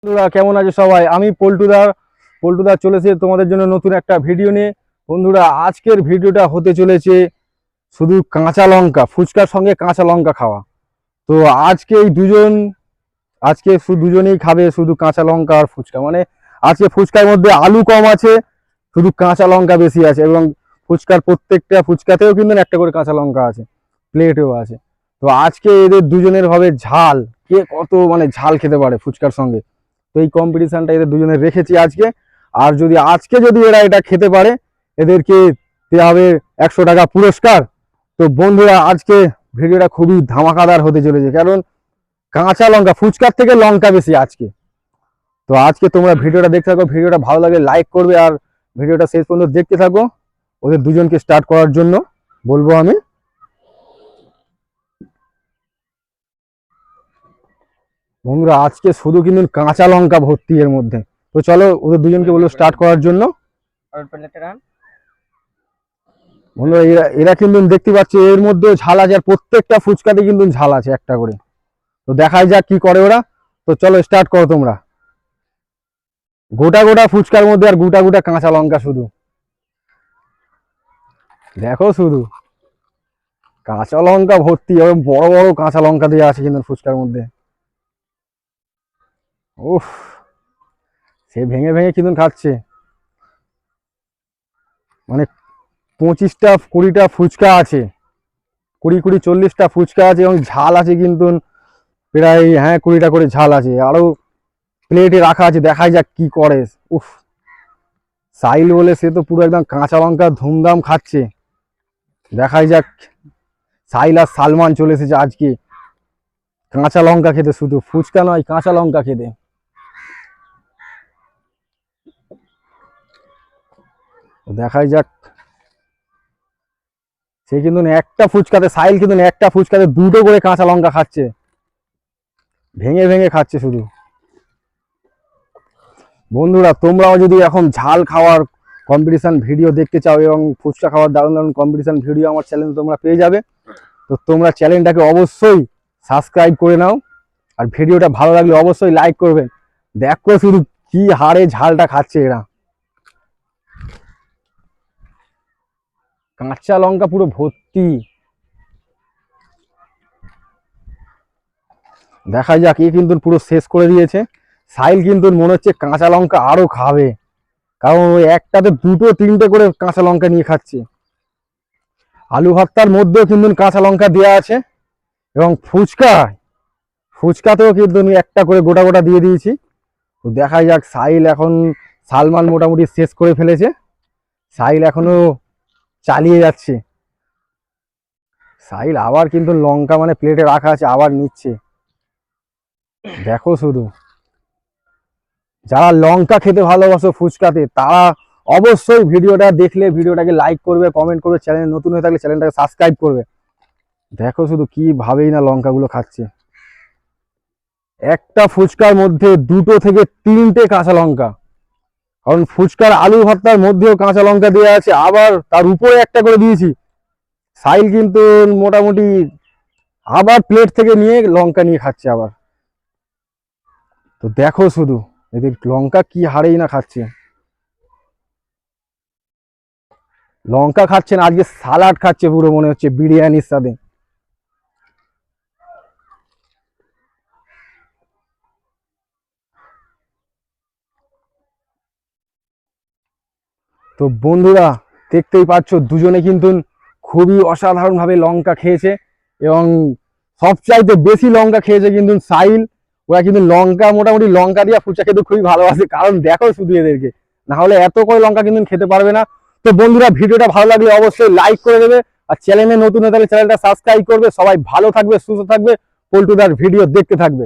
বন্ধুরা কেমন আছে সবাই? আমি পল্টুদা চলেছে তোমাদের জন্য নতুন একটা ভিডিও নিয়ে। বন্ধুরা আজকের ভিডিওটা হতে চলেছে শুধু কাঁচা লঙ্কা, ফুচকার সঙ্গে কাঁচা লঙ্কা খাওয়া। তো আজকে এই আজকে শুধু দুজনেই খাবে শুধু কাঁচা লঙ্কা আর ফুচকা। মানে আজকে ফুচকার মধ্যে আলু কম আছে, শুধু কাঁচা লঙ্কা বেশি আছে, এবং প্রত্যেকটা ফুচকাতেও কিন্তু একটা করে কাঁচা লঙ্কা আছে, প্লেটেও আছে। তো আজকে এদের দুজনের হবে ঝাল, কে কত মানে ঝাল খেতে পারে ফুচকার সঙ্গে। তো এই কম্পিটিশনটা এদের দুজনের রেখেছি আজকে। আর যদি এরা এটা খেতে পারে, এদেরকে দেওয়া হবে 100 টাকা পুরস্কার। তো বন্ধুরা আজকে ভিডিওটা খুবই ধামাকাদার হতে চলেছে, কারণ কাঁচা লঙ্কা, ফুচকার থেকে লঙ্কা বেশি আজকে। তো আজকে তোমরা ভিডিওটা দেখতে থাকো, ভিডিওটা ভালো লাগে লাইক করবে, আর ভিডিওটা শেষ পর্যন্ত দেখতে থাকো। ওদের দুজনকে স্টার্ট করার জন্য বলবো আমি। বন্ধুরা আজকে শুধু কিন্তু কাঁচা লঙ্কা ভর্তি এর মধ্যে। তো চলো ওদের দুজনকে বলবো স্টার্ট করার জন্য। বন্ধুরা এরা এরা কিন্তু দেখতে পাচ্ছে এর মধ্যে ঝাল আছে, আর প্রত্যেকটা ফুচকাতে কিন্তু ঝাল আছে একটা করে। তো দেখাই যাক কি করে ওরা। তো চলো স্টার্ট করো তোমরা। গোটা গোটা ফুচকার মধ্যে আর গোটা গোটা কাঁচা লঙ্কা, শুধু দেখো, শুধু কাঁচা লঙ্কা ভর্তি, এবং বড় বড় কাঁচা লঙ্কা দিয়ে আছে কিন্তু ফুচকার মধ্যে। উফ, সে ভেঙে ভেঙে কিন্তু খাচ্ছে। মানে 25টা 20টা ফুচকা আছে, 20-40টা ফুচকা আছে, এবং ঝাল আছে কিন্তু প্রায়, হ্যাঁ, 20টা করে ঝাল আছে, আরো প্লেটে রাখা আছে। দেখাই যাক কি করে। উফ, সাইল বলে সে তো পুরো একদম কাঁচা লঙ্কা ধুমধাম খাচ্ছে। দেখাই যাক। সাইল আর সালমান চলে এসেছে আজকে কাঁচা লঙ্কা খেতে, শুধু ফুচকা নয়, কাঁচা লঙ্কা খেতে। দেখাই যাক। সে কিন্তু সাইল কিন্তু একটা ফুচকাতে 2টো করে কাঁচা লঙ্কা খাচ্ছে, ভেঙে ভেঙে খাচ্ছে শুধু। বন্ধুরা তোমরাও যদি এখন ঝাল খাওয়ার কম্পিটিশন ভিডিও দেখতে চাও, এবং ফুচকা খাওয়ার দারুণ দারুণ কম্পিটিশন ভিডিও আমার চ্যানেলে তোমরা পেয়ে যাবে। তো তোমরা চ্যানেলটাকে অবশ্যই সাবস্ক্রাইব করে নাও, আর ভিডিওটা ভালো লাগলে অবশ্যই লাইক করবেন। দেখো শুধু কি হারে ঝালটা খাচ্ছে এরা, কাঁচা লঙ্কা পুরো ভর্তি। দেখা যাক, এ কিন্তু পুরো শেষ করে দিয়েছে। সাইল কিন্তু মনে হচ্ছে কাঁচা লঙ্কা আরো খাবে, কারণ ওই একটাতে 2-3টে করে কাঁচা লঙ্কা নিয়ে খাচ্ছে। আলু ভর্তার মধ্যেও কিন্তু কাঁচা লঙ্কা দেওয়া আছে, এবং ফুচকাতেও কিন্তু একটা করে গোটা গোটা দিয়ে দিয়েছি। তো দেখা যাক। সালমান মোটামুটি শেষ করে ফেলেছে, সাইল এখনো চালিয়ে যাচ্ছে। সাইল আবার কিন্তু লঙ্কা মানে প্লেটে রাখা আছে, আবার নিচ্ছে। দেখো শুধু, যারা লঙ্কা খেতে ভালোবাসো ফুচকাতে, তারা অবশ্যই ভিডিওটা দেখলে ভিডিওটাকে লাইক করবে, কমেন্ট করবে, চ্যানেল নতুন হয়ে থাকলে চ্যানেলটাকে সাবস্ক্রাইব করবে। দেখো শুধু কিভাবেই না লঙ্কাগুলো খাচ্ছে। একটা ফুচকার মধ্যে 2-3টে কাঁচা লঙ্কা, কারণ ফুচকার আলু ভর্তার মধ্যেও কাঁচা লঙ্কা দেওয়া আছে, আবার তার উপরে একটা করে দিয়েছি। সাইল কিন্তু মোটামুটি আবার প্লেট থেকে নিয়ে লঙ্কা নিয়ে খাচ্ছে আবার। তো দেখো শুধু এদের লঙ্কা কি হারেই না খাচ্ছে। লঙ্কা খাচ্ছে না, আজকে সালাড খাচ্ছে পুরো, মনে হচ্ছে বিরিয়ানির সাথে। তো বন্ধুরা দেখতেই পাচ্ছ, দুজনে কিন্তু খুবই অসাধারণভাবে লঙ্কা খেয়েছে, এবং সবচাইতে বেশি লঙ্কা খেয়েছে কিন্তু সাইল। ওরা কিন্তু মোটামুটি লঙ্কা দিয়ে ফুচকা খেতে খুবই ভালোবাসে, কারণ দেখো শুধু এদেরকে, না হলে এত করে লঙ্কা কিন্তু খেতে পারবে না। তো বন্ধুরা ভিডিওটা ভালো লাগলে অবশ্যই লাইক করে দেবে, আর চ্যানেলে নতুন হয়ে থাকলে চ্যানেলটা সাবস্ক্রাইব করবে। সবাই ভালো থাকবে, সুস্থ থাকবে, পল্টুদার ভিডিও দেখতে থাকবে।